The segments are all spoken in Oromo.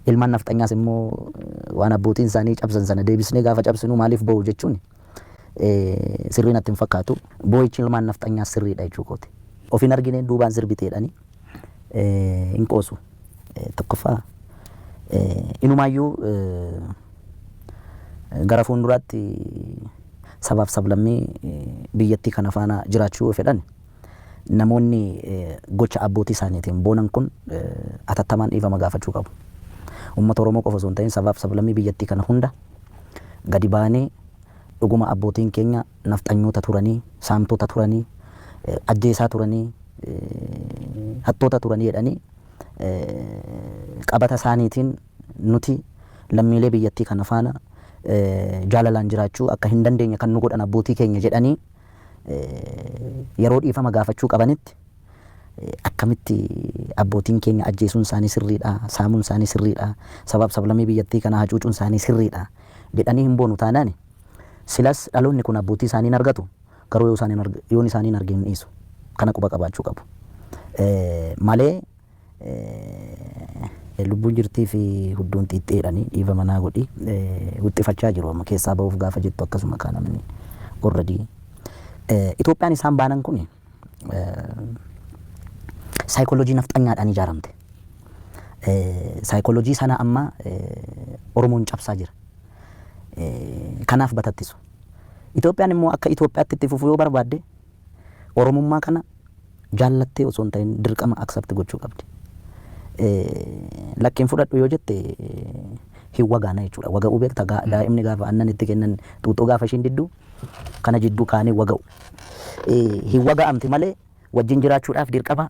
ilmaan nafxanyaas immoo waan abbootiin isaanii cabsan sana deebisnee gaafa cabsinu maaliif ba'u jechuun sirrii natti hin fakkaatu. Boo'ichi ilmaan nafxanyaas sirriidha jechuu kooti. Ofiin argineen duubaan sirbiteedhani hin qoosu. Tokkoffaa inumaayyuu gara fuulduraatti sabaaf sablammii biyyattii kana faana jiraachuu fedhan namoonni gocha abbootii isaaniitiin boonan kun atattamaan dhiifama gaafachuu qabu. Uummata Oromoo qofa osoo hin ta'in sabaaf sablammii biyyattii kana hunda gadi baanee dhuguma abbootiin keenya nafxanyoota turanii, saamtota turanii, ajjeesaa turanii, hattoota turanii jedhanii qabata isaaniitiin nuti lammiilee biyyattii kana faana jaalalaan jiraachuu akka hin dandeenye kan nu godhan abbootii keenya jedhanii yeroo dhiifama gaafachuu qabanitti akkamitti abbootiin keenya ajjeesuun isaanii sirriidha, saamuun isaanii sirriidha, sabaaf sablammii biyyattii kana hacuucuun isaanii sirriidha jedhanii hin boonu taanaan silas dhaloonni kun abbootii isaanii argatu garuu yoon isaanii argin dhiisu kana quba qabaachuu qabu. Malee lubbuun jirtii fi hudduun xiixxeedhanii dhiifama naa godhi wixxifachaa jiru amma keessaa ba'uuf gaafa jettu akkasuma kaanamni gorradii. Itoophiyaan isaan baanan kun saayikooloojii nafxanyaadhaan ijaaramte. Saayikooloojii sana amma Oromoon cabsaa jira. Kanaaf batattisu. Itoophiyaan immoo akka Itoophiyaatti itti fufuu yoo barbaadde Oromummaa kana jaallattee osoo hin ta'in dirqama aksepti gochuu qabdi. Lakkiin fudhadhu yoo jette hin wagaana jechuudha. Waga'uu beekta daa'imni gaafa aannan itti kennan xuuxoo gaafa ishiin didduu kana jidduu kaanii waga'u. Hin waga'amti malee wajjin jiraachuudhaaf dirqama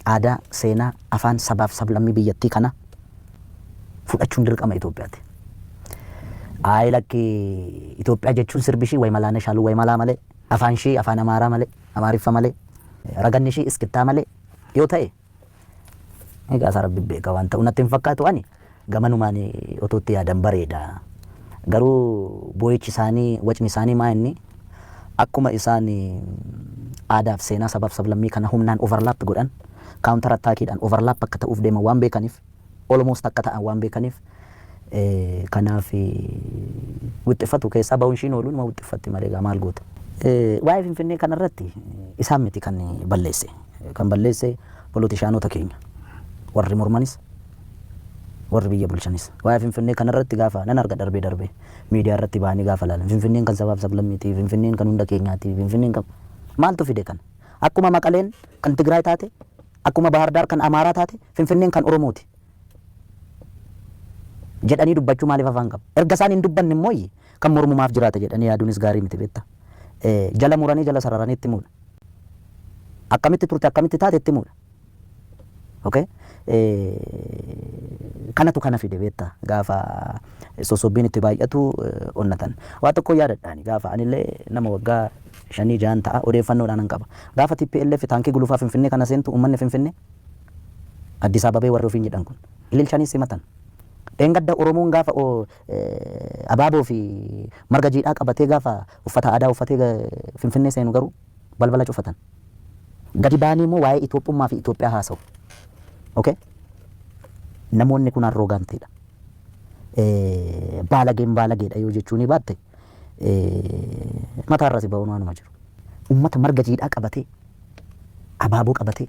aadaa, seenaa, afaan sabaaf sablammii biyyattii kana fudhachuun dirqama Itoophiyaati. Ayi lakki Itoophiyaa jechuun sirbishii way malaana shaaluu way malaa malee afaan ishii afaan Amaaraa malee Amaariffa malee raganni ishii iskittaa malee yoo ta'e egaa isaa rabbi beeka waan ta'u natti hin fakkaatu ani gamanumaan otootti yaadan bareeda. Garuu boo'ichi isaanii wacni isaanii maa inni akkuma isaan aadaaf seenaa sabaaf sablammii kana humnaan overlap godhan counter attackiidhaan overlap akka ta'uuf deeman waan beekaniif almost akka ta'an waan beekaniif kanaaf wixxifatu keessaa ba'uun ishiin ooluun ma wixxifatti malee gaa maal goota. Waa'ee Finfinnee kanarratti isaan miti kan balleesse polotishaanota keenya warri mormanis warri biyya bulchanis. Waa'ee Finfinnee kanarratti gaafa nan arga darbee miidiyaa irratti bahanii gaafa laalan Finfinneen kan sabaaf sablammiiti, Finfinneen kan hunda keenyaati, Finfinneen kan maaltu fide kan akkuma Maqaleen kan Tigraay taate akkuma Bahar Daar kan Amaaraa taate Finfinneen kan Oromooti jedhanii dubbachuu maaliif afaan qaba? Erga isaan hin dubbanne immoo kan mormumaaf jiraata jedhanii yaaduunis gaarii miti beekta. Jala muranii jala sararanii itti muudha. Akkamitti turte akkamitti taate itti muudha. Okay? Kanatu kana fide beekta gaafa sosobbiin itti baay'atu onnatan. Waa tokko yaadadhaani gaafa anillee nama waggaa 5-6 ta'a odeeffannoodhaan qaba. Gaafa TPLF taankii gulufaa Finfinnee kana seentu uummanni Finfinnee Addis Ababee warri ofiin jedhan kun ililchanii simatan. Engadda Oromoon gaafa abaaboo fi marga jiidhaa qabatee gaafa uffata aadaa uffatee Finfinnee seenu garuu balbala cufatan. Gadi baanii immoo waa'ee Itoophummaa fi Itoophiyaa haasa'u. Okay? Namoonni kun arroogaantiidha. Baalageedha yoo jechuun baatte mataa irratti ba'uun waanuma jiru. Uummata marga jiidhaa qabatee abaaboo qabatee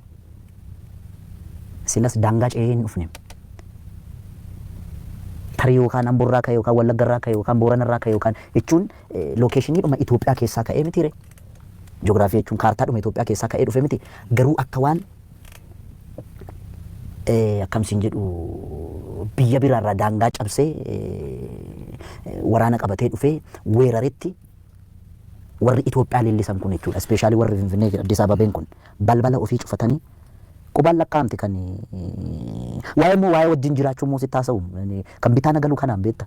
silas daangaa ce'ee hin dhufne. Tarii yookaan Amboorraa ka'e yookaan Wallaggarraa ka'e yookaan Booranarraa ka'e yookaan jechuun lookeeshiniidhuma Itoophiyaa keessaa ka'ee miti ree. Ji'oogiraafii jechuun kaartaadhuma Itoophiyaa keessaa ka'ee dhufe miti. Garuu akka waan akkamsiin jedhu biyya biraarraa daangaa cabsee waraana qabatee dhufee weeraretti warri Itoophiyaa leellisan kun jechuudha. Ispeeshaalii warri Finfinnee Addis Ababeen kun balbala ofii cufatanii qubaan lakkaa'amti kan waa'ee wajjin jiraachuu immoo sitti haasa'u kan bitaa nagalu kanaan beekta.